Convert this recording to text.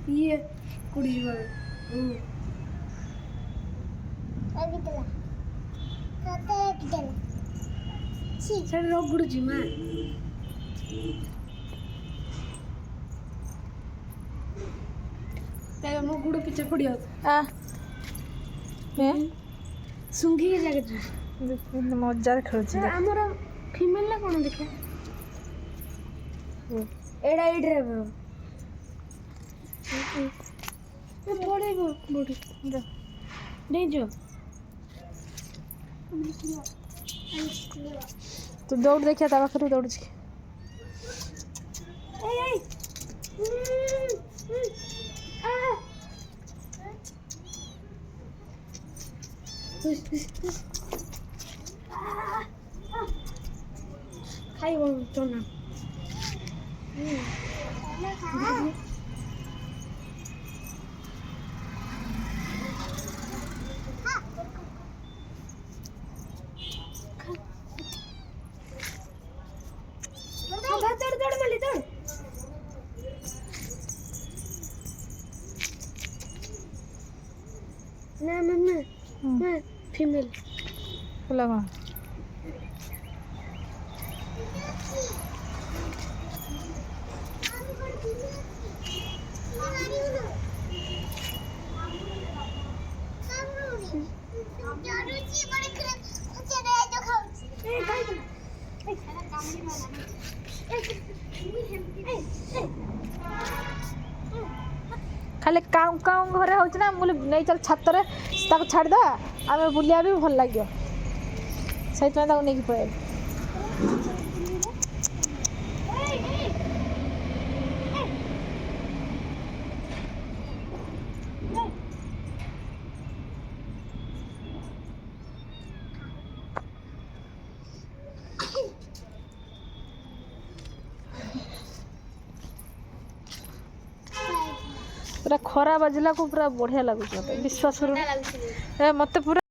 ये कुड़ी जीवा सर रोग गुड़ जी मां ते मो गुड़ पीछे पड़ियो आ मैं सुंगी के जगह मजा खेलुची हमर फीमेल ना कोन देखा एडा इड्रे ये पड़ेगो बड़ी नहीं जो तू दौड़ देखिया ता पाखरु दौड़ छी ए आ खाई वो चोना ना मम्मा मैं फीमेल लगा खाली काउ काउ घरे होच ना मुले नहीं चल छत रे ताको छाड़ दा आमे बुलिया भी भल लागियो सहित में ताको नहीं पड़े पूरा खरा बाजिला को पूरा बढ़िया लागुछ मते विश्वास करू ए मते पूरा